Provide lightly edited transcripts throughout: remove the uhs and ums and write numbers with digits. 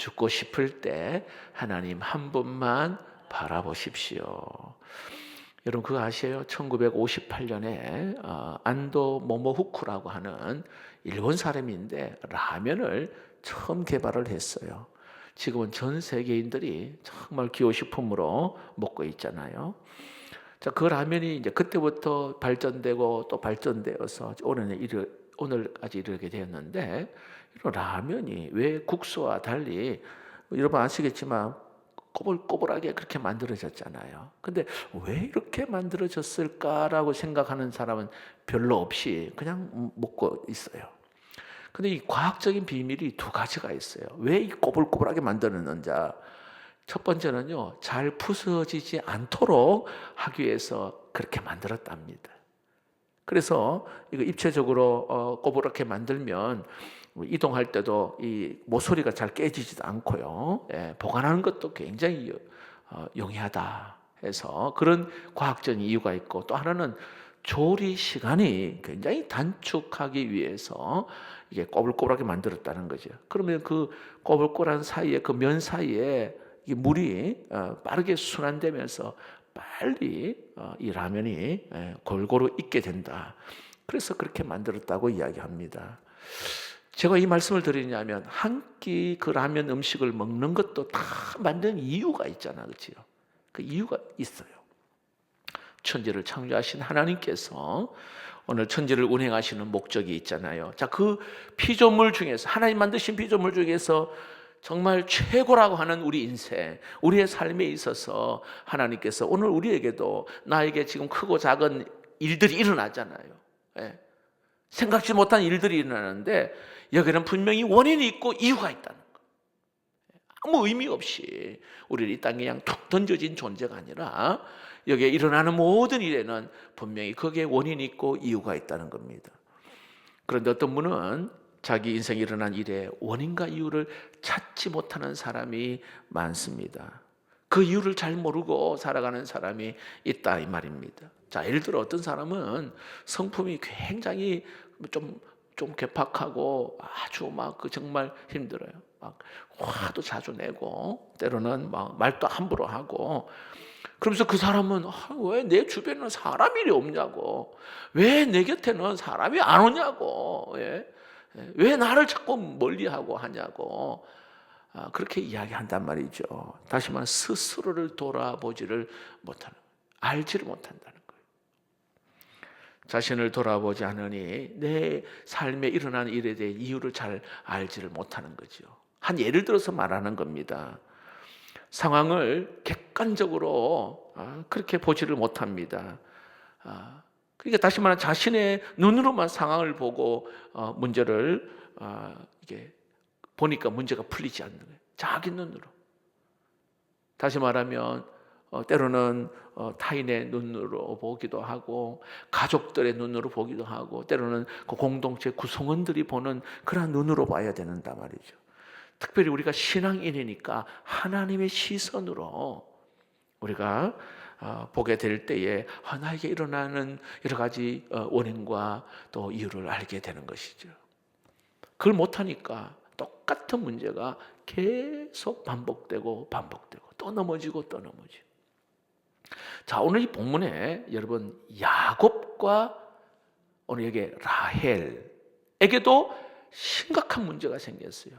죽고 싶을 때 하나님 한 분만 바라보십시오. 여러분 그거 아세요? 1958년에 안도 모모후쿠라고 하는 일본 사람인데 라면을 처음 개발을 했어요. 지금은 전 세계인들이 정말 기호식품으로 먹고 있잖아요. 자, 그 라면이 이제 그때부터 발전되고 또 발전되어서 오늘까지 이르게 되었는데, 이런 라면이 왜 국수와 달리 여러분 아시겠지만 꼬불꼬불하게 그렇게 만들어졌잖아요. 근데 왜 이렇게 만들어졌을까라고 생각하는 사람은 별로 없이 그냥 먹고 있어요. 근데 이 과학적인 비밀이 두 가지가 있어요. 왜 이 꼬불꼬불하게 만드는지. 첫 번째는요, 잘 부서지지 않도록 하기 위해서 그렇게 만들었답니다. 그래서 이거 입체적으로 꼬부랗게 만들면 이동할 때도 이 모서리가 잘 깨지지도 않고요. 보관하는 것도 굉장히 용이하다 해서 그런 과학적인 이유가 있고, 또 하나는 조리 시간이 굉장히 단축하기 위해서 이게 꼬불꼬불하게 만들었다는 거죠. 그러면 그 꼬불꼬불한 사이에, 그 면 사이에 이 물이 빠르게 순환되면서 빨리 이 라면이 골고루 익게 된다. 그래서 그렇게 만들었다고 이야기합니다. 제가 이 말씀을 드리냐면 한 끼 그 라면 음식을 먹는 것도 다 만든 이유가 있잖아, 그렇죠? 그 이유가 있어요. 천지를 창조하신 하나님께서 오늘 천지를 운행하시는 목적이 있잖아요. 자, 그 피조물 중에서, 하나님 만드신 피조물 중에서 정말 최고라고 하는 우리 인생, 우리의 삶에 있어서 하나님께서 오늘 우리에게도, 나에게 지금 크고 작은 일들이 일어나잖아요. 생각지 못한 일들이 일어나는데 여기는 분명히 원인이 있고 이유가 있다는 거. 아무 의미 없이 우리를 이 땅에 그냥 툭 던져진 존재가 아니라 여기에 일어나는 모든 일에는 분명히 거기에 원인이 있고 이유가 있다는 겁니다. 그런데 어떤 분은 자기 인생에 일어난 일에 원인과 이유를 찾지 못하는 사람이 많습니다. 그 이유를 잘 모르고 살아가는 사람이 있다 이 말입니다. 자, 예를 들어 어떤 사람은 성품이 굉장히 좀 괴팍하고 아주 막 정말 힘들어요. 막 화도 자주 내고 때로는 막 말도 함부로 하고, 그러면서 그 사람은 왜 내 주변에는 사람이 없냐고, 왜 내 곁에는 사람이 안 오냐고, 왜 나를 자꾸 멀리하고 하냐고, 그렇게 이야기한단 말이죠. 다시 말해 스스로를 돌아보지를 못하는, 알지를 못한다는 거예요. 자신을 돌아보지 않으니 내 삶에 일어난 일에 대해 이유를 잘 알지를 못하는 거죠. 한 예를 들어서 말하는 겁니다. 상황을 객관적으로 그렇게 보지를 못합니다. 그러니까 다시 말하면 자신의 눈으로만 상황을 보고 문제를 이게 보니까 문제가 풀리지 않는 거예요. 자기 눈으로. 다시 말하면 때로는 타인의 눈으로 보기도 하고, 가족들의 눈으로 보기도 하고, 때로는 그 공동체 구성원들이 보는 그런 눈으로 봐야 된단 말이죠. 특별히 우리가 신앙인이니까 하나님의 시선으로 우리가 보게 될 때에 나에게 일어나는 여러 가지 원인과 또 이유를 알게 되는 것이죠. 그걸 못하니까 똑같은 문제가 계속 반복되고 또 넘어지고 또 넘어지고. 자, 오늘 이 본문에 여러분 야곱과 오늘 여기 라헬에게도 심각한 문제가 생겼어요.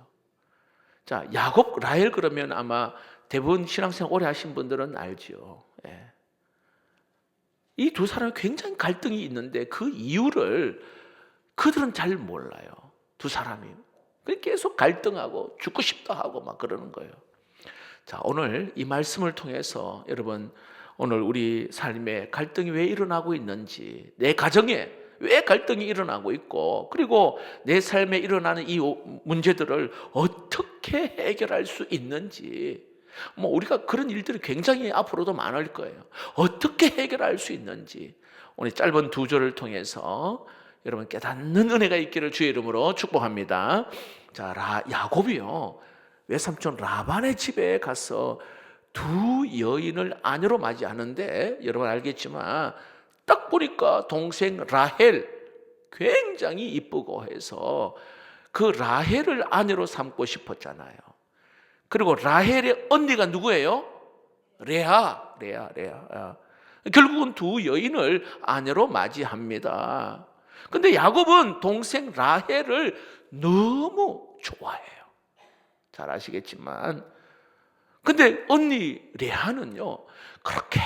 자, 야곱, 라헬 그러면 아마 대부분 신앙생활 오래 하신 분들은 알죠. 이 두 사람이 굉장히 갈등이 있는데 그 이유를 그들은 잘 몰라요. 두 사람이 계속 갈등하고 죽고 싶다 하고 막 그러는 거예요. 자, 오늘 이 말씀을 통해서 여러분, 오늘 우리 삶에 갈등이 왜 일어나고 있는지, 내 가정에 왜 갈등이 일어나고 있고, 그리고 내 삶에 일어나는 이 문제들을 어떻게 해결할 수 있는지, 우리가 그런 일들이 굉장히 앞으로도 많을 거예요. 어떻게 해결할 수 있는지 오늘 짧은 두 절을 통해서 여러분 깨닫는 은혜가 있기를 주의 이름으로 축복합니다. 자, 야곱이요, 외삼촌 라반의 집에 가서 두 여인을 아내로 맞이하는데, 여러분 알겠지만 딱 보니까 동생 라헬 굉장히 이쁘고 해서 그 라헬을 아내로 삼고 싶었잖아요. 그리고 라헬의 언니가 누구예요? 레아. 결국은 두 여인을 아내로 맞이합니다. 근데 야곱은 동생 라헬을 너무 좋아해요. 잘 아시겠지만. 근데 언니 레아는요, 그렇게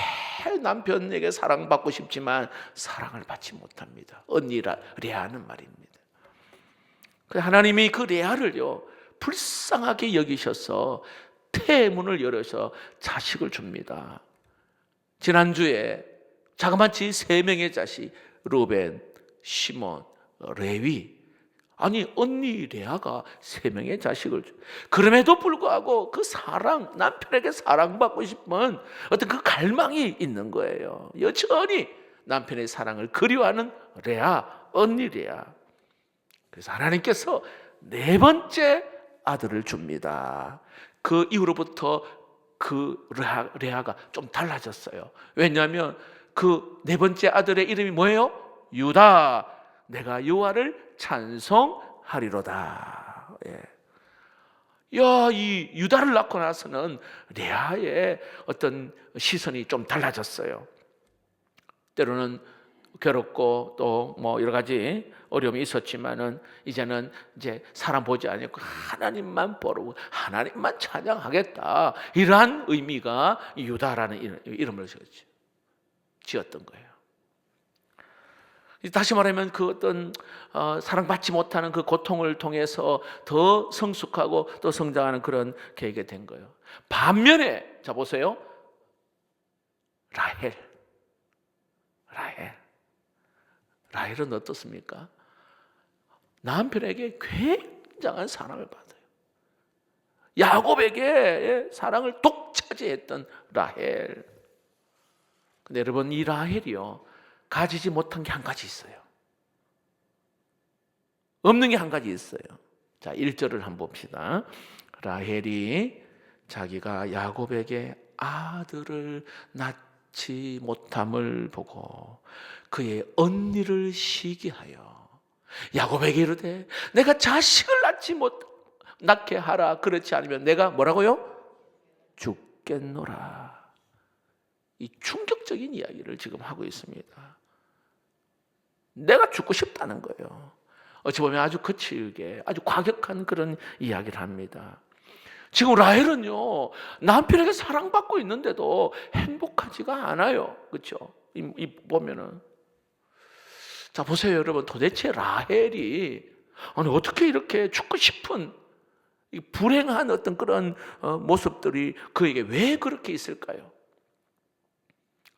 남편에게 사랑받고 싶지만 사랑을 받지 못합니다. 언니 레아는 말입니다. 하나님이 그 레아를요, 불쌍하게 여기셔서 태문을 열어서 자식을 줍니다. 지난주에 자그마치 3명의 자식, 루벤, 시몬, 레위. 아니, 언니 레아가 3명의 자식을 줘. 그럼에도 불구하고 그 사랑, 남편에게 사랑받고 싶은 어떤 그 갈망이 있는 거예요. 여전히 남편의 사랑을 그리워하는 레아, 언니 레아. 그래서 하나님께서 4번째 아들을 줍니다. 그 이후로부터 그 레아가 좀 달라졌어요. 왜냐하면 그 4번째 아들의 이름이 뭐예요? 유다. 내가 여호와를 찬송하리로다. 예. 이 유다를 낳고 나서는 레아의 어떤 시선이 좀 달라졌어요. 때로는 괴롭고 또 뭐 여러 가지 어려움이 있었지만은 이제는 이제 사람 보지 않고 하나님만 보고 하나님만 찬양하겠다, 이러한 의미가 유다라는 이름을 지었던 거예요. 다시 말하면 그 어떤 사랑받지 못하는 그 고통을 통해서 더 성숙하고 또 성장하는 그런 계기가 된 거예요. 반면에 자 보세요, 라헬은 어떻습니까? 남편에게 굉장한 사랑을 받아요. 야곱에게 사랑을 독차지했던 라헬. 근데 여러분, 이 라헬이요, 가지지 못한 게 한 가지 있어요. 없는 게 한 가지 있어요. 자, 1절을 한번 봅시다. 라헬이 자기가 야곱에게 아들을 낳지 못함을 보고 그의 언니를 시기하여 야곱에게 이르되 내가 자식을 낳게 하라. 그렇지 않으면 내가 뭐라고요? 죽겠노라. 이 충격적인 이야기를 지금 하고 있습니다. 내가 죽고 싶다는 거예요. 어찌 보면 아주 거칠게, 아주 과격한 그런 이야기를 합니다. 지금 라헬은요, 남편에게 사랑받고 있는데도 행복하지가 않아요. 그렇죠? 보면은. 자, 보세요, 여러분. 도대체 라헬이 어떻게 이렇게 죽고 싶은 이 불행한 어떤 그런 모습들이 그에게 왜 그렇게 있을까요?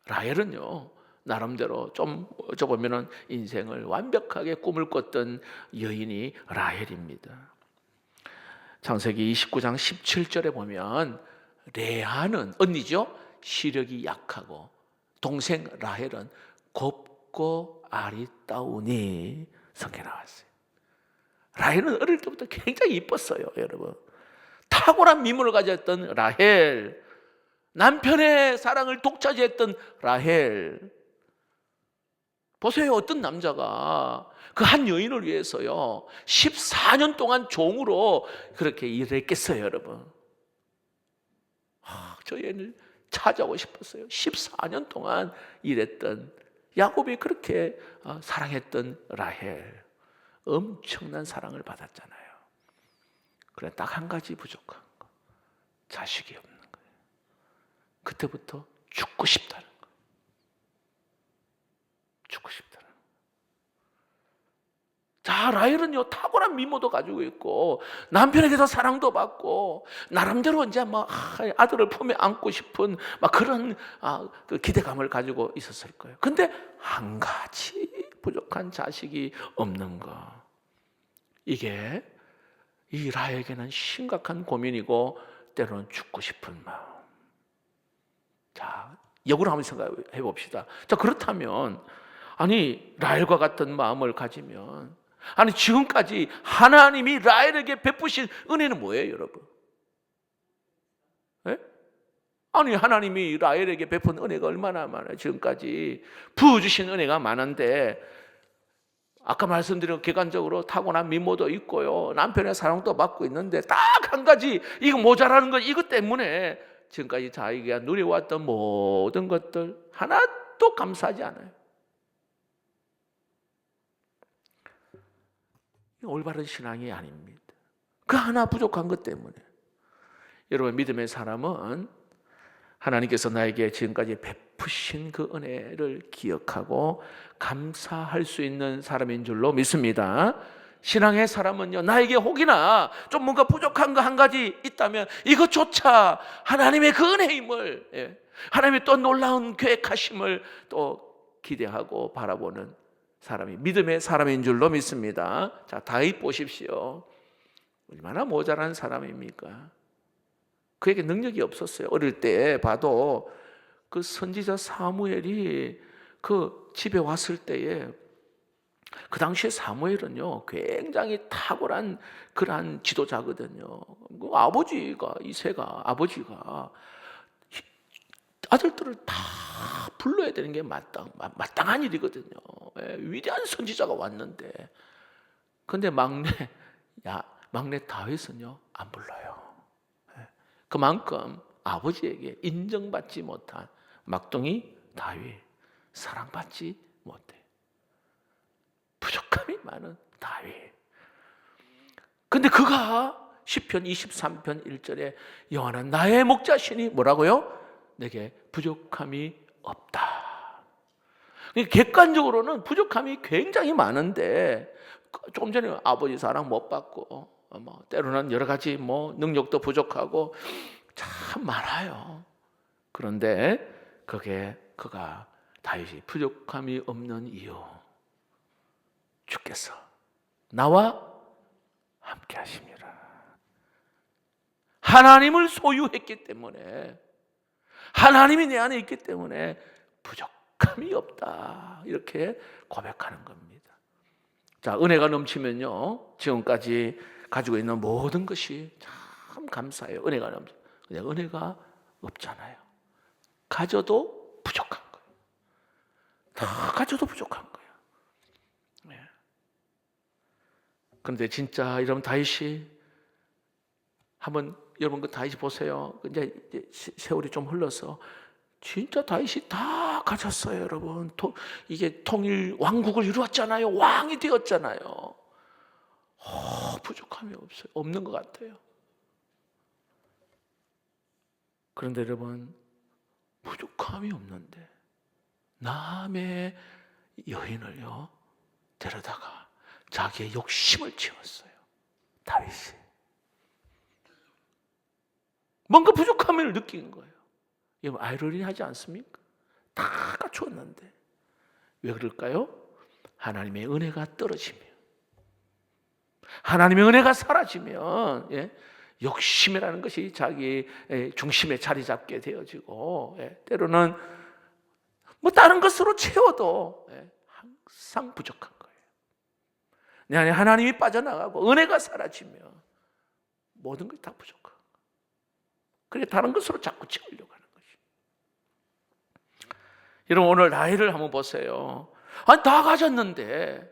라헬은요, 나름대로 좀 어쩌보면은 인생을 완벽하게 꿈을 꿨던 여인이 라헬입니다. 창세기 29장 17절에 보면 레아는 언니죠, 시력이 약하고 동생 라헬은 곱고 아리따우니 성경에 나왔어요. 라헬은 어릴 때부터 굉장히 이뻤어요, 여러분. 탁월한 미모를 가졌던 라헬, 남편의 사랑을 독차지했던 라헬. 보세요, 어떤 남자가 그 한 여인을 위해서요 14년 동안 종으로 그렇게 일했겠어요, 여러분. 저 여인을 찾아오고 싶었어요. 14년 동안 일했던 야곱이 그렇게 사랑했던 라헬, 엄청난 사랑을 받았잖아요. 그래, 딱 한 가지 부족한 거, 자식이 없는 거예요. 그때부터 죽고 싶다는 거. 죽고 싶다는 거. 자, 라헬은요 탁월한 미모도 가지고 있고 남편에게서 사랑도 받고 나름대로 이제 막 아들을 품에 안고 싶은 막 그런 그 기대감을 가지고 있었을 거예요. 근데 한 가지 부족한 자식이 없는 거. 이게 이 라헬에게는 심각한 고민이고 때로는 죽고 싶은 마음. 자, 역으로 한번 생각해 봅시다. 자, 그렇다면 라헬과 같은 마음을 가지면 지금까지 하나님이 라헬에게 베푸신 은혜는 뭐예요, 여러분? 네? 하나님이 라헬에게 베푼 은혜가 얼마나 많아요. 지금까지 부어주신 은혜가 많은데 아까 말씀드린 객관적으로 타고난 미모도 있고요, 남편의 사랑도 받고 있는데 딱 한 가지 이거 모자라는 건 이것 때문에 지금까지 자기가 누려왔던 모든 것들 하나도 감사하지 않아요. 올바른 신앙이 아닙니다. 그 하나 부족한 것 때문에. 여러분, 믿음의 사람은 하나님께서 나에게 지금까지 베푸신 그 은혜를 기억하고 감사할 수 있는 사람인 줄로 믿습니다. 신앙의 사람은요, 나에게 혹이나 좀 뭔가 부족한 거 한 가지 있다면 이것조차 하나님의 그 은혜임을, 하나님의 또 놀라운 계획하심을 또 기대하고 바라보는 사람이 믿음의 사람인 줄로 믿습니다. 자, 다윗 보십시오. 얼마나 모자란 사람입니까? 그에게 능력이 없었어요. 어릴 때 봐도 그 선지자 사무엘이 그 집에 왔을 때에, 그 당시에 사무엘은요 굉장히 탁월한 그러한 지도자거든요. 그 아버지가, 이새가 아버지가 아들들을 다 불러야 되는 게 마땅한 일이거든요. 위대한 선지자가 왔는데, 근데 막내 다윗은요 안 불러요. 그만큼 아버지에게 인정받지 못한 막둥이 다윗, 사랑받지 못해. 부족함이 많은 다윗. 근데 그가 시편 23편 1절에 여호와는 나의 목자시니 뭐라고요? 내게 부족함이 없다. 객관적으로는 부족함이 굉장히 많은데, 조금 전에 아버지 사랑 못 받고 때로는 여러 가지 능력도 부족하고 참 많아요. 그런데 그가 다윗이 부족함이 없는 이유, 주께서 나와 함께 하심이라. 하나님을 소유했기 때문에, 하나님이 내 안에 있기 때문에 부족함이 없다, 이렇게 고백하는 겁니다. 자, 은혜가 넘치면요 지금까지 가지고 있는 모든 것이 참 감사해요. 은혜가 넘쳐. 근데 은혜가 없잖아요. 가져도 부족한 거예요. 다 가져도 부족한 거예요. 그런데 진짜 여러분, 다윗이 한번 여러분 그 다윗 보세요. 이제 세월이 좀 흘러서 진짜 다윗이 다 가졌어요, 여러분. 이게 통일 왕국을 이루었잖아요. 왕이 되었잖아요. 부족함이 없는 것 같아요. 그런데 여러분, 부족함이 없는데 남의 여인을요 데려다가 자기의 욕심을 채웠어요, 다윗이. 뭔가 부족함을 느낀 거예요. 여러분, 아이러니하지 않습니까? 다 갖추었는데. 왜 그럴까요? 하나님의 은혜가 떨어지면, 하나님의 은혜가 사라지면 욕심이라는 것이 자기 중심에 자리 잡게 되어지고, 때로는 다른 것으로 채워도 항상 부족한 거예요. 내 안에 하나님이 빠져나가고 은혜가 사라지면 모든 것이 다 부족한 거예요. 그래 다른 것으로 자꾸 채우려고 하는 것이. 여러분, 오늘 나이를 한번 보세요. 아니, 다 가졌는데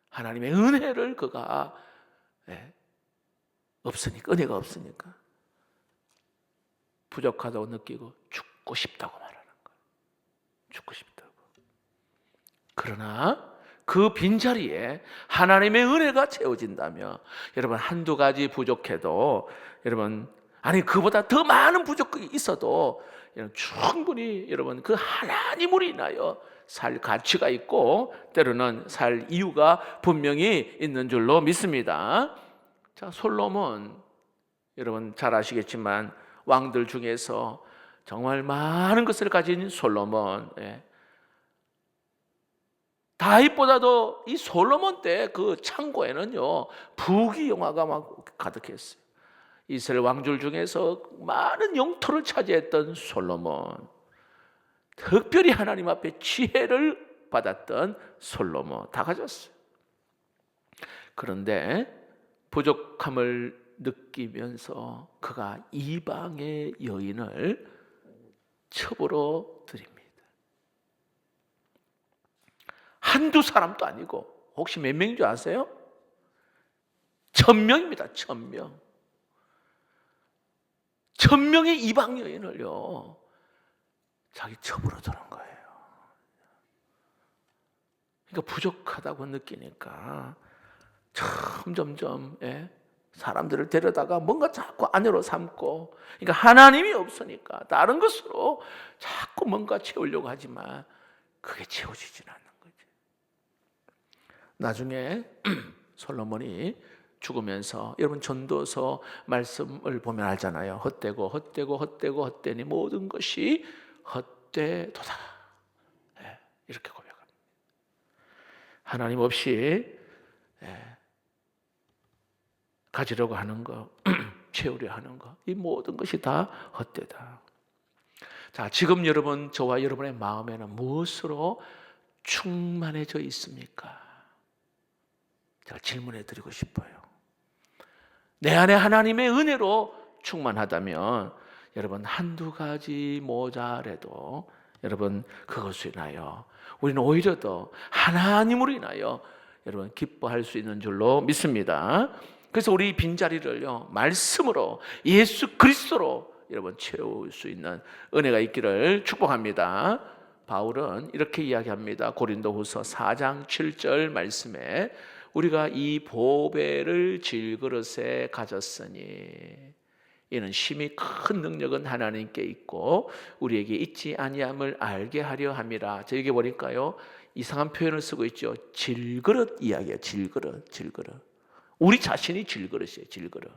하나님의 은혜를 그가 없으니까, 은혜가 없으니까 부족하다고 느끼고 죽고 싶다고 말하는 거예요. 죽고 싶다고. 그러나 그 빈자리에 하나님의 은혜가 채워진다면, 여러분, 한두 가지 부족해도, 여러분, 아니 그보다 더 많은 부족이 있어도 여러분, 충분히 여러분 그 하나님으로 인하여 살 가치가 있고 때로는 살 이유가 분명히 있는 줄로 믿습니다. 자, 솔로몬, 여러분 잘 아시겠지만 왕들 중에서 정말 많은 것을 가진 솔로몬, 다윗보다도 이 솔로몬 때 그 창고에는요 부귀영화가 막 가득했어요. 이스라엘 왕들 중에서 많은 영토를 차지했던 솔로몬, 특별히 하나님 앞에 지혜를 받았던 솔로몬, 다 가졌어요. 그런데 부족함을 느끼면서 그가 이방의 여인을 첩으로 드립니다. 한두 사람도 아니고 혹시 몇 명인 줄 아세요? 1000명입니다. 1000명. 1000명의 이방 여인을요, 자기 첩으로 두는 거예요. 그러니까 부족하다고 느끼니까 점점 사람들을 데려다가 뭔가 자꾸 안으로 삼고, 그러니까 하나님이 없으니까 다른 것으로 자꾸 뭔가 채우려고 하지만 그게 채워지진 않는 거지. 나중에 솔로몬이 죽으면서, 여러분 전도서 말씀을 보면 알잖아요. 헛되니 모든 것이 헛되도다, 이렇게 고백합니다. 하나님 없이 가지려고 하는 거, 채우려 하는 거, 이 모든 것이 다 헛되다. 자, 지금 여러분, 저와 여러분의 마음에는 무엇으로 충만해져 있습니까? 제가 질문해 드리고 싶어요. 내 안에 하나님의 은혜로 충만하다면 여러분, 한두 가지 모자라도 여러분 그것으로 인하여 우리는 오히려 더 하나님으로 인하여 여러분 기뻐할 수 있는 줄로 믿습니다. 그래서 우리 빈자리를요, 말씀으로, 예수 그리스도로 여러분 채울 수 있는 은혜가 있기를 축복합니다. 바울은 이렇게 이야기합니다. 고린도후서 4장 7절 말씀에, 우리가 이 보배를 질그릇에 가졌으니 이는 심히 큰 능력은 하나님께 있고 우리에게 있지 아니함을 알게 하려 함이라. 자, 여기 보니까요, 이상한 표현을 쓰고 있죠. 질그릇 이야기예요. 질그릇. 우리 자신이 질그릇이에요. 질그릇.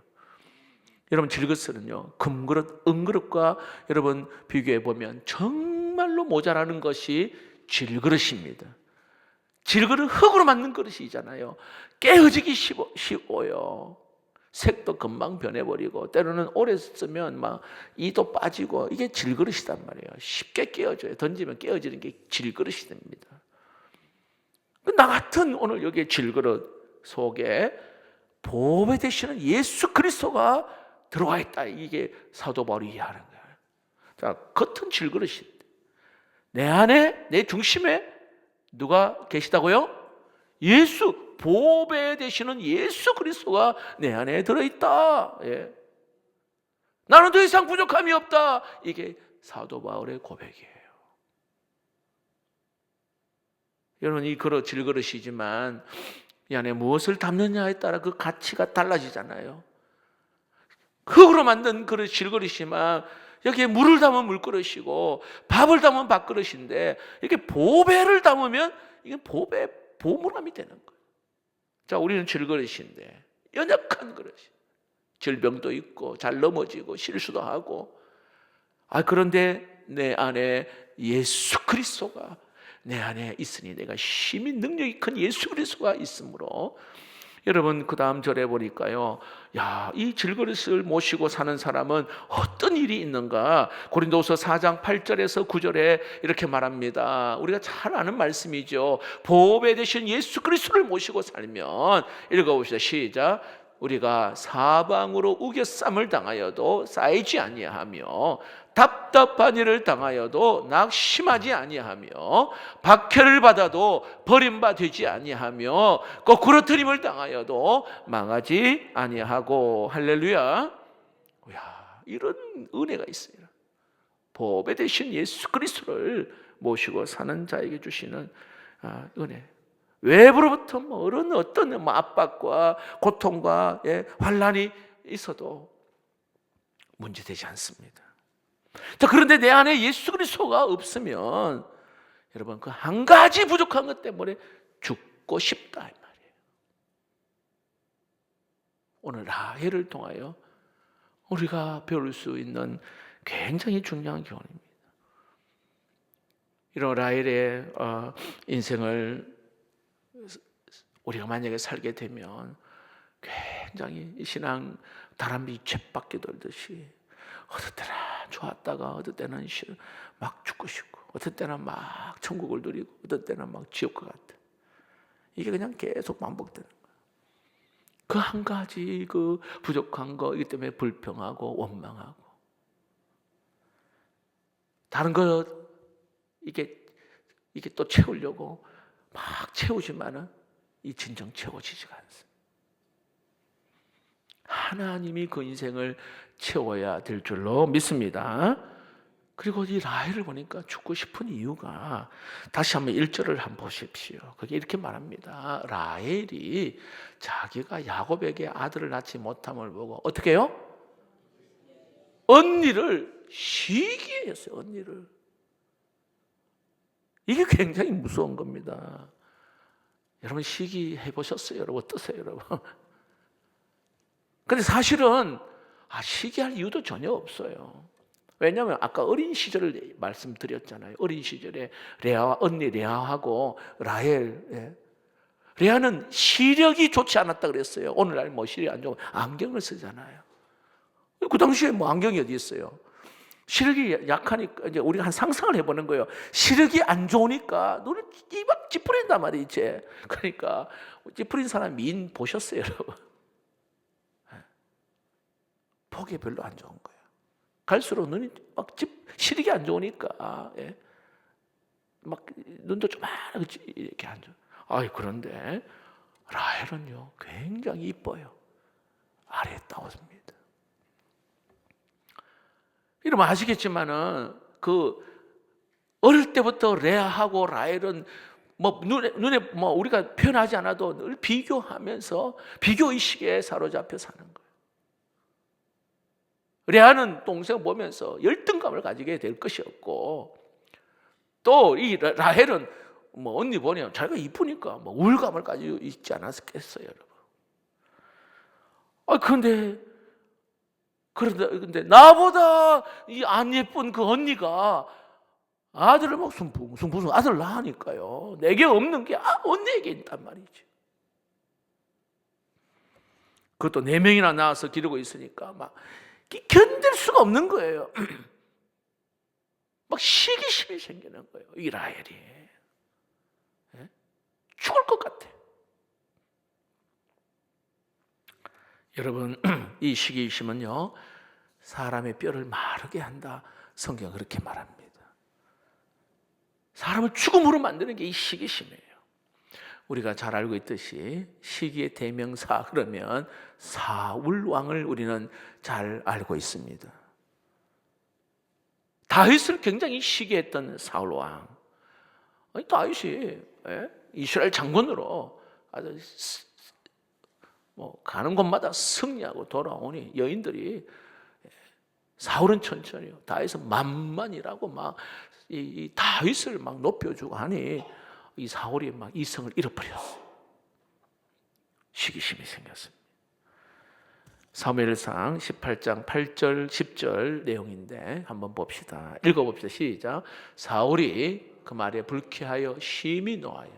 여러분, 질그릇은요, 금그릇, 은그릇과 여러분 비교해 보면 정말로 모자라는 것이 질그릇입니다. 질그릇, 흙으로 만든 그릇이잖아요. 깨어지기 쉬워요. 색도 금방 변해버리고, 때로는 오래 쓰면 막 이도 빠지고, 이게 질그릇이단 말이에요. 쉽게 깨어져요. 던지면 깨어지는 게 질그릇이 됩니다. 나 같은 오늘 여기 질그릇 속에 보배 되시는 예수 그리스도가 들어와 있다. 이게 사도 바울이 이해하는 거예요. 자, 겉은 질그릇인데 내 안에, 내 중심에 누가 계시다고요? 예수, 보배 되시는 예수 그리스도가 내 안에 들어있다. 나는 더 이상 부족함이 없다. 이게 사도 바울의 고백이에요. 여러분, 이 그릇 질그릇이지만 이 안에 무엇을 담느냐에 따라 그 가치가 달라지잖아요. 흙으로 만든 그릇 질그릇이지만 여기에 물을 담은 물그릇이고 밥을 담은 밥그릇인데, 이렇게 보배를 담으면 이게 보물함이 되는 거예요. 자, 우리는 질그릇인데 연약한 그릇이, 질병도 있고 잘 넘어지고 실수도 하고, 그런데 내 안에 예수 그리스도가 내 안에 있으니, 내가 심히 능력이 큰 예수 그리스도가 있으므로, 여러분 그 다음 절에 보니까요, 이 질그릇을 모시고 사는 사람은 어떤 일이 있는가? 고린도후서 4장 8절에서 9절에 이렇게 말합니다. 우리가 잘 아는 말씀이죠. 보배 되신 예수 그리스도를 모시고 살면, 읽어봅시다. 시작. 우리가 사방으로 우겨쌈을 당하여도 쌓이지 아니하며 답답한 일을 당하여도 낙심하지 아니하며 박해를 받아도 버림받지 아니하며 거꾸로 트림을 당하여도 망하지 아니하고. 할렐루야. 이런 은혜가 있어요. 보배 되신 예수 그리스도를 모시고 사는 자에게 주시는 은혜. 외부로부터 어떤 압박과 고통과 환난이 있어도 문제되지 않습니다. 자, 그런데 내 안에 예수 그리스도가 없으면 여러분, 그 한 가지 부족한 것 때문에 죽고 싶다 이 말이에요. 오늘 라헬을 통하여 우리가 배울 수 있는 굉장히 중요한 교훈입니다. 이런 라헬의 인생을 우리가 만약에 살게 되면 굉장히 신앙 다람쥐 쳇바퀴 돌듯이 어떨 때는 좋았다가 어떨 때는 막 죽고 싶고, 어떨 때는 막 천국을 누리고, 어떨 때는 막 지옥과 같아. 이게 그냥 계속 반복되는 거예요. 그 한 가지 그 부족한 거, 이기 때문에 불평하고 원망하고, 다른 거 이게 또 채우려고 막 채우지만은 이 진정 채워지지가 않습니다. 하나님이 그 인생을 채워야 될 줄로 믿습니다. 그리고 이 라헬을 보니까 죽고 싶은 이유가, 다시 한번 1절을 한번 보십시오. 그게 이렇게 말합니다. 라헬이 자기가 야곱에게 아들을 낳지 못함을 보고 어떻게 해요? 언니를 시기했어요. 언니를. 이게 굉장히 무서운 겁니다. 여러분 시기해 보셨어요? 여러분 어떠세요? 여러분? 근데 사실은 시기할 이유도 전혀 없어요. 왜냐하면 아까 어린 시절을 말씀드렸잖아요. 어린 시절에 언니 레아하고 라헬, 레아는 시력이 좋지 않았다 그랬어요. 오늘날 뭐 시력이 안 좋으면 안경을 쓰잖아요. 그 당시에 뭐 안경이 어디 있어요? 시력이 약하니까 이제 우리가 한 상상을 해보는 거예요. 시력이 안 좋으니까 눈을 막 찌푸린단 말이지. 그러니까 찌푸린 사람 미인 보셨어요, 여러분? 보기 별로 안 좋은 거예요. 갈수록 눈이 막 시력이 안 좋으니까 막 눈도 조만하게 이렇게 안 좋아. 그런데 라헬은요 굉장히 이뻐요. 아름다웠습니다. 여러분 아시겠지만은 그 어릴 때부터 레아하고 라헬은 뭐 눈에 뭐 우리가 표현하지 않아도 늘 비교하면서 비교 의식에 사로잡혀 사는 거예요. 레아는 동생 보면서 열등감을 가지게 될 것이었고, 또 이 라헬은 뭐 언니 보니 자기가 이쁘니까 뭐 우울감을 가지고 있지 않았겠어요, 여러분? 그런데 나보다 이 안 예쁜 그 언니가 아들을 막 무슨 아들을 낳으니까요. 내게 없는 게 언니에게 있단 말이죠. 그것도 4명이나 낳아서 기르고 있으니까 막 견딜 수가 없는 거예요. 막 시기심이 생기는 거예요. 이 라헬이 죽을 것 같아. 여러분 이 시기심은요 사람의 뼈를 마르게 한다. 성경은 그렇게 말합니다. 사람을 죽음으로 만드는 게 이 시기심이에요. 우리가 잘 알고 있듯이 시기의 대명사 그러면 사울 왕을 우리는 잘 알고 있습니다. 다윗을 굉장히 시기했던 사울 왕. 다윗이 이스라엘 장군으로 아주 뭐 가는 곳마다 승리하고 돌아오니 여인들이 사울은 천천히요, 다윗은 만만이라고 막 이 다윗을 막 높여주고 하니 이 사울이 막 이성을 잃어버렸어요. 시기심이 생겼습니다. 사무엘상 18장 8절 10절 내용인데 한번 봅시다. 읽어봅시다. 시작. 사울이 그 말에 불쾌하여 심히 노하여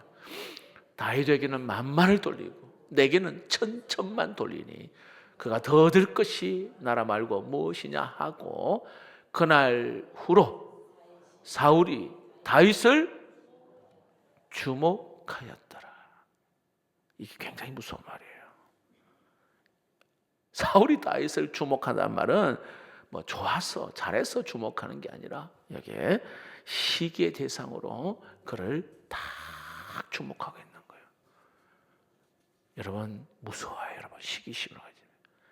다윗에게는 만만을 돌리고 내게는 천천만 돌리니 그가 더 얻을 것이 나라 말고 무엇이냐 하고, 그날 후로 사울이 다윗을 주목하였더라. 이게 굉장히 무서운 말이에요. 사울이 다윗을 주목한다는 말은 뭐 좋아서 잘해서 주목하는 게 아니라 여기에 시기의 대상으로 그를 딱 주목하고 있는 거예요. 여러분 무서워요. 여러분 시기심을 가지면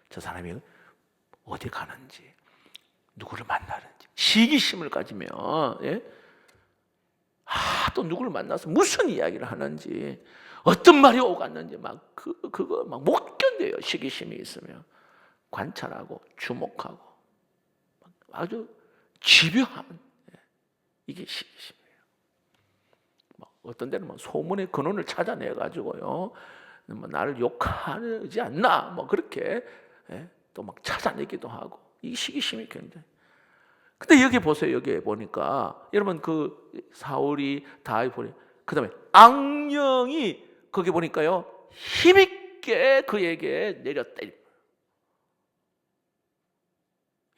저 사람이 어디 가는지 누구를 만나는지 시기심을 가지면 또 누구를 만나서 무슨 이야기를 하는지 어떤 말이 오갔는지 막 그거 막 못 견뎌요. 시기심이 있으면 관찰하고 주목하고 아주 집요한 이게 시기심이에요. 어떤 데는 뭐 소문의 근원을 찾아내 가지고요, 뭐 나를 욕하지 않나 뭐 그렇게 또 막 찾아내기도 하고, 이 시기심이 굉장히. 근데 여기 보세요. 여기 보니까 여러분 그 사울이 다윗 보니 그다음에 악령이 거기 보니까요 힘있게 그에게 내렸다.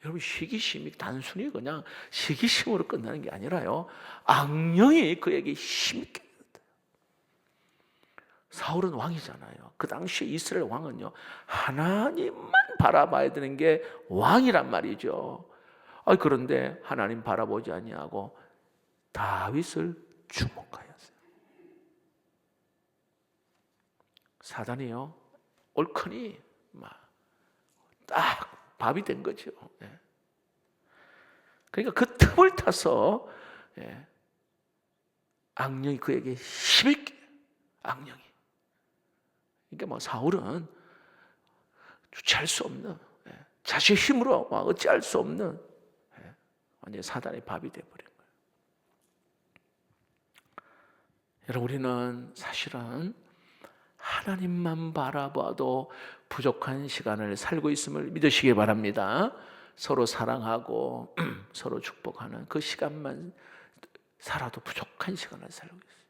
여러분 시기심이 단순히 그냥 시기심으로 끝나는 게 아니라요, 악령이 그에게 힘있게 내렸다. 사울은 왕이잖아요. 그 당시에 이스라엘 왕은요 하나님만 바라봐야 되는 게 왕이란 말이죠. 그런데 하나님 바라보지 아니하고 다윗을 주목하였어요. 사단이요 옳거니 막 딱 밥이 된 거죠. 예. 그러니까 그 틈을 타서 예, 악령이 그에게 힘있게 악령이. 그러니까 뭐 사울은 주체할 수 없는 자신의 힘으로 어찌할 수 없는 완전히 사단의 밥이 되어버린 거예요. 여러분 우리는 사실은 하나님만 바라봐도 부족한 시간을 살고 있음을 믿으시기 바랍니다. 서로 사랑하고 서로 축복하는 그 시간만 살아도 부족한 시간을 살고 있어요.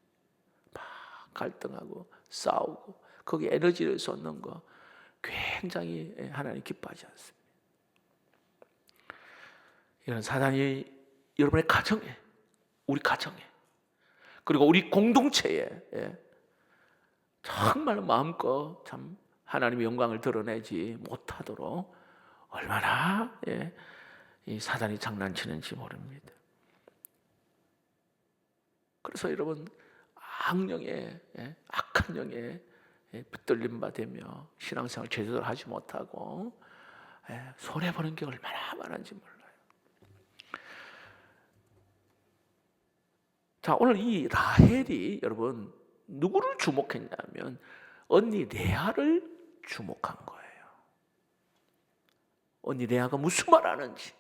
막 갈등하고 싸우고 거기에 에너지를 쏟는 거 굉장히 하나님 기뻐하지 않습니다. 이런 사단이 여러분의 가정에, 우리 가정에, 그리고 우리 공동체에 정말 마음껏 참 하나님의 영광을 드러내지 못하도록 얼마나 이 사단이 장난치는지 모릅니다. 그래서 여러분 악령에 악한 영에 붙들림 받으며 신앙생활 제대로 하지 못하고 손해보는 게 얼마나 많은지 몰라요. 자, 오늘 이 라헬이 여러분 누구를 주목했냐면 언니 레아를 주목한 거예요. 언니 레아가 무슨 말 하는지,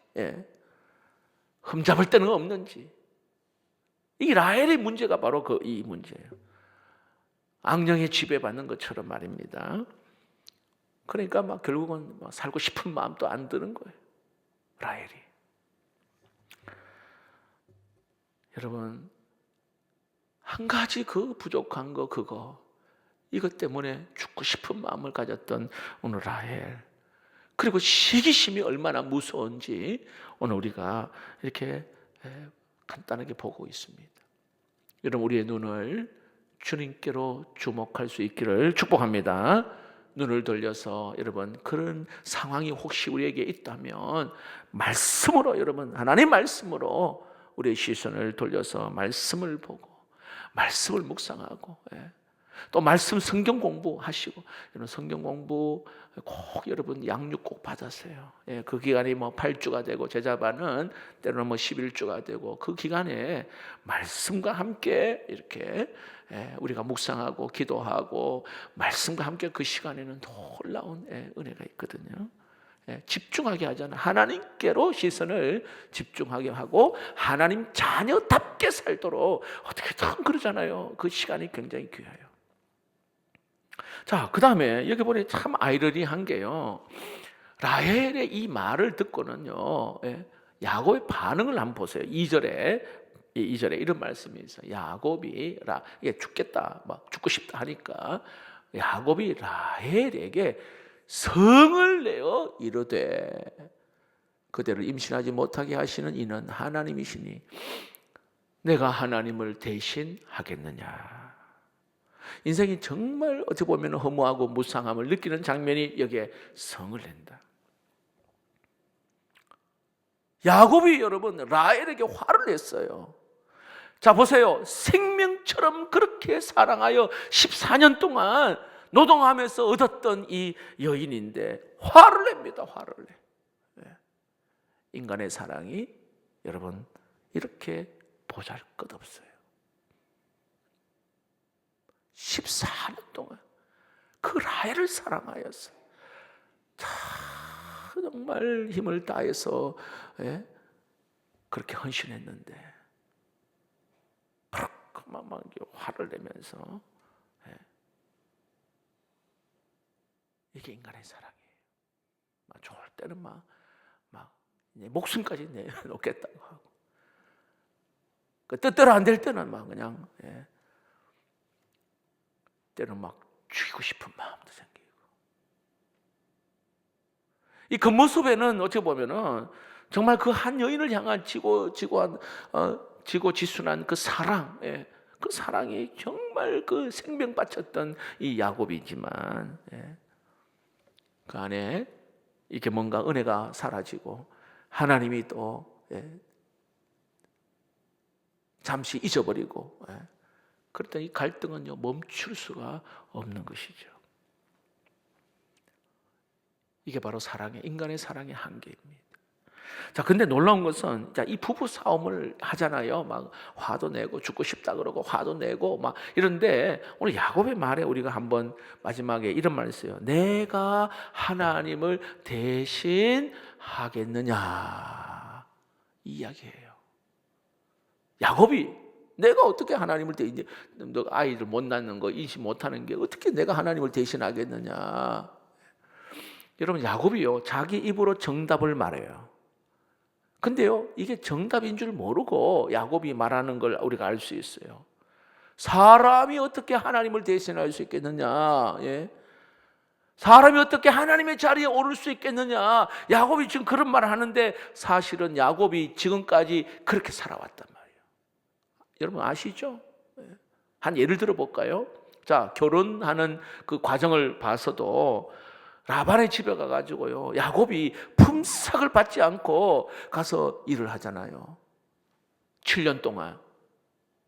흠잡을 데는 없는지. 이 라헬의 문제가 바로 이 문제예요. 악령에 지배받는 것처럼 말입니다. 그러니까 막 결국은 막 살고 싶은 마음도 안 드는 거예요. 라헬이. 여러분 한 가지 그 부족한 거 그거 이것 때문에 죽고 싶은 마음을 가졌던 오늘 라헬, 그리고 시기심이 얼마나 무서운지 오늘 우리가 이렇게 간단하게 보고 있습니다. 여러분 우리의 눈을 주님께로 주목할 수 있기를 축복합니다. 눈을 돌려서 여러분 그런 상황이 혹시 우리에게 있다면 말씀으로, 여러분 하나님의 말씀으로 우리의 시선을 돌려서 말씀을 보고 말씀을 묵상하고 또 말씀 성경 공부하시고, 여러분 성경 공부 꼭 여러분 양육 꼭 받으세요. 그 기간이 뭐 8주가 되고 제자반은 때로는 뭐 11주가 되고 그 기간에 말씀과 함께 이렇게 우리가 묵상하고 기도하고 말씀과 함께 그 시간에는 놀라운 은혜가 있거든요. 집중하게 하잖아요. 하나님께로 시선을 집중하게 하고 하나님 자녀답게 살도록 어떻게든 그러잖아요. 그 시간이 굉장히 귀해요. 자, 그 다음에 여기 보니 참 아이러니한 게요, 라헬의 이 말을 듣고는요 야곱의 반응을 한번 보세요. 2절에 이런 말씀이 있어요. 야곱이 죽겠다, 막 죽고 싶다 하니까 야곱이 라헬에게 성을 내어 이르되 그대를 임신하지 못하게 하시는 이는 하나님이시니 내가 하나님을 대신하겠느냐. 인생이 정말 어떻게 보면 허무하고 무상함을 느끼는 장면이 여기에 성을 낸다. 야곱이 여러분 라헬에게 화를 냈어요. 자 보세요. 생명처럼 그렇게 사랑하여 14년 동안 노동하면서 얻었던 이 여인인데 화를 냅니다. 화를 내. 인간의 사랑이 여러분 이렇게 보잘것없어요. 14년 동안 그 라헬을 사랑하였어요. 정말 힘을 다해서 그렇게 헌신했는데 막 화를 내면서 이게 인간의 사랑이에요. 막 좋을 때는 막 목숨까지 내놓겠다고 하고, 그 뜻대로 안 될 때는 막 그냥 때는 막 죽이고 싶은 마음도 생기고. 이 겉모습에는 어떻게 보면은 정말 그 한 여인을 향한 지고지순한 그 사랑, 그 사랑이 정말 그 생명 바쳤던 이 야곱이지만 그 안에 이렇게 뭔가 은혜가 사라지고 하나님이 또 잠시 잊어버리고 그랬더니 이 갈등은요 멈출 수가 없는 것이죠. 이게 바로 인간의 사랑의 한계입니다. 자, 근데 놀라운 것은, 자, 이 부부 싸움을 하잖아요. 막 화도 내고 죽고 싶다 그러고 화도 내고 막 이런데, 오늘 야곱의 말에 우리가 한번 마지막에 이런 말을 써요. 내가 하나님을 대신하겠느냐, 이 이야기예요. 야곱이 내가 어떻게 하나님을 대신, 너 아이를 못 낳는 거 인식 못하는 게 어떻게 내가 하나님을 대신하겠느냐. 여러분, 야곱이요, 자기 입으로 정답을 말해요. 근데요, 이게 정답인 줄 모르고 야곱이 말하는 걸 우리가 알 수 있어요. 사람이 어떻게 하나님을 대신할 수 있겠느냐? 예? 사람이 어떻게 하나님의 자리에 오를 수 있겠느냐? 야곱이 지금 그런 말을 하는데, 사실은 야곱이 지금까지 그렇게 살아왔단 말이에요. 여러분 아시죠? 한 예를 들어 볼까요? 자, 결혼하는 그 과정을 봐서도 라반의 집에 가가지고요, 야곱이 품삯을 받지 않고 가서 일을 하잖아요. 7년 동안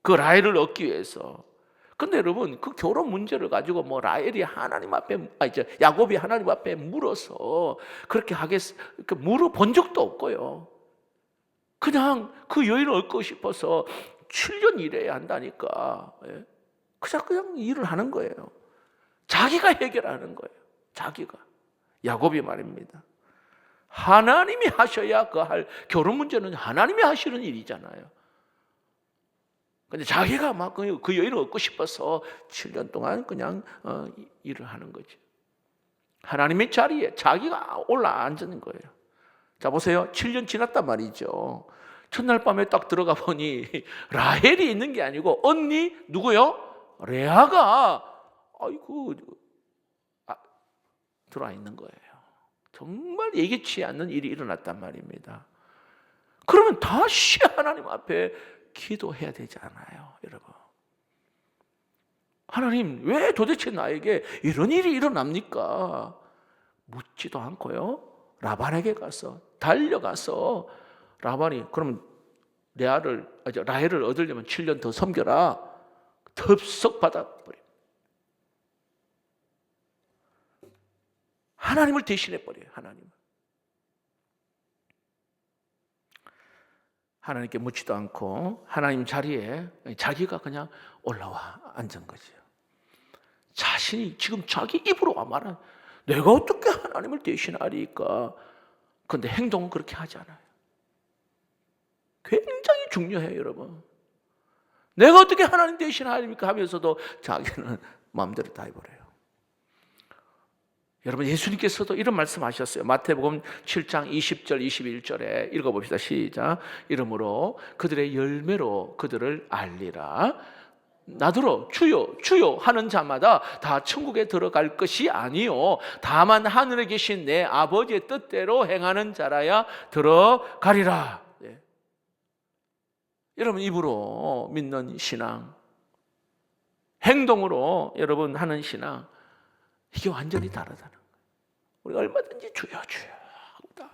그 라헬을 얻기 위해서. 근데 여러분, 그 결혼 문제를 가지고 뭐 라헬이 하나님 앞에, 야곱이 하나님 앞에 물어서 그렇게 물어본 적도 없고요. 그냥 그 여인을 얻고 싶어서 7년 일해야 한다니까. 그냥 일을 하는 거예요. 자기가 해결하는 거예요. 자기가. 야곱이 말입니다. 하나님이 하셔야 결혼 문제는 하나님이 하시는 일이잖아요. 근데 자기가 막 그 여인을 얻고 싶어서 7년 동안 그냥 일을 하는 거죠. 하나님의 자리에 자기가 올라앉는 거예요. 자, 보세요. 7년 지났단 말이죠. 첫날 밤에 딱 들어가 보니 라헬이 있는 게 아니고 언니 누구요? 레아가 들어와 있는 거예요. 정말 예기치 않는 일이 일어났단 말입니다. 그러면 다시 하나님 앞에 기도해야 되지 않아요, 여러분? 하나님, 왜 도대체 나에게 이런 일이 일어납니까? 묻지도 않고요, 라반에게 가서 달려가서, 라반이 그러면 라헬을 얻으려면 7년 더 섬겨라, 덥석 받아버려. 하나님을 대신해버려요. 하나님께 묻지도 않고 하나님 자리에 자기가 그냥 올라와 앉은 거죠. 자신이 지금 자기 입으로 말한, 내가 어떻게 하나님을 대신하리까? 그런데 행동은 그렇게 하지 않아요. 굉장히 중요해요, 여러분. 내가 어떻게 하나님 대신하리까 하면서도 자기는 마음대로 다 해버려요. 여러분, 예수님께서도 이런 말씀하셨어요. 마태복음 7장 20절 21절에 읽어봅시다. 시작. 이러므로 그들의 열매로 그들을 알리라. 나더러 주여 주여 하는 자마다 다 천국에 들어갈 것이 아니요 다만 하늘에 계신 내 아버지의 뜻대로 행하는 자라야 들어가리라. 네. 여러분, 입으로 믿는 신앙, 행동으로 여러분 하는 신앙, 이게 완전히 다르다는 거예요. 우리가 얼마든지 주여 주여 하고 다.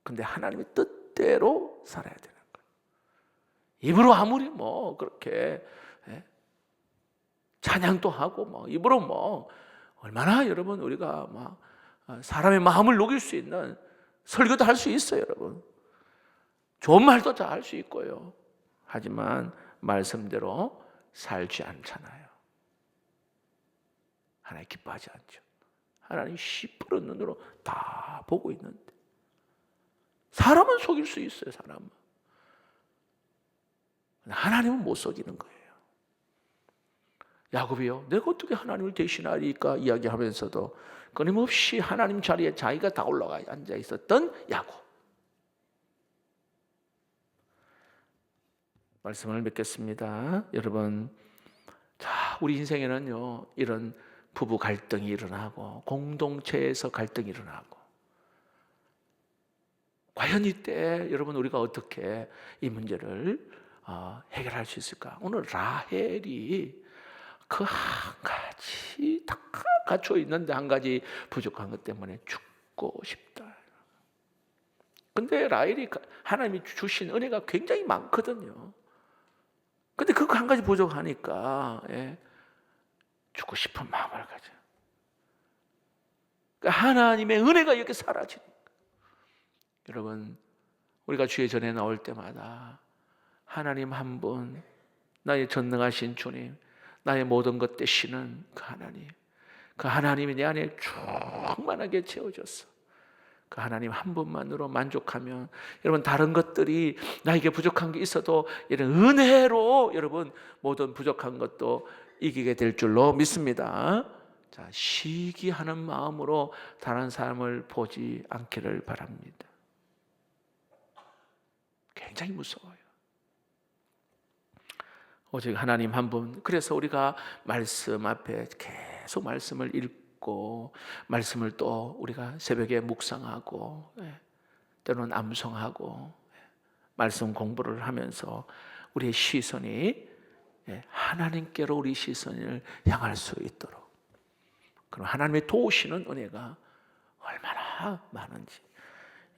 근데 하나님의 뜻대로 살아야 되는 거예요. 입으로 아무리 뭐 그렇게 찬양도 하고 입으로 얼마나 여러분 우리가 막 사람의 마음을 녹일 수 있는 설교도 할 수 있어요, 여러분. 좋은 말도 다 할 수 있고요. 하지만 말씀대로 살지 않잖아요. 하나님 기뻐하지 않죠. 하나님 시퍼런 눈으로 다 보고 있는데, 사람은 속일 수 있어요, 사람은. 하나님은 못 속이는 거예요. 야곱이요, 내가 어떻게 하나님을 대신하리까 이야기하면서도 끊임없이 하나님 자리에 자기가 다 올라가 앉아 있었던 야곱. 말씀을 맺겠습니다. 여러분, 자, 우리 인생에는요, 이런 부부 갈등이 일어나고 공동체에서 갈등이 일어나고, 과연 이때 여러분 우리가 어떻게 이 문제를 해결할 수 있을까? 오늘 라헬이 그 한 가지 다 갖춰 있는데 한 가지 부족한 것 때문에 죽고 싶다. 근데 라헬이 하나님이 주신 은혜가 굉장히 많거든요. 근데 그거 한 가지 부족하니까 죽고 싶은 마음을 가져. 그러니까 하나님의 은혜가 이렇게 사라지는 거예요. 여러분, 우리가 주의 전에 나올 때마다 하나님 한 분, 나의 전능하신 주님, 나의 모든 것 되시는 그 하나님이 내 안에 충만하게 채워졌어. 그 하나님 한 분만으로 만족하면 여러분 다른 것들이 나에게 부족한 게 있어도 이런 은혜로 여러분 모든 부족한 것도 이기게 될 줄로 믿습니다. 자, 시기하는 마음으로 다른 사람을 보지 않기를 바랍니다. 굉장히 무서워요. 오직 하나님 한 분. 그래서 우리가 말씀 앞에 계속 말씀을 읽고 말씀을 또 우리가 새벽에 묵상하고 때로는 암송하고 말씀 공부를 하면서 우리의 시선이 하나님께로 우리 시선을 향할 수 있도록, 그럼 하나님의 도우시는 은혜가 얼마나 많은지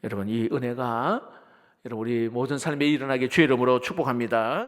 여러분, 이 은혜가 여러분 우리 모든 삶에 일어나게 주의 이름으로 축복합니다.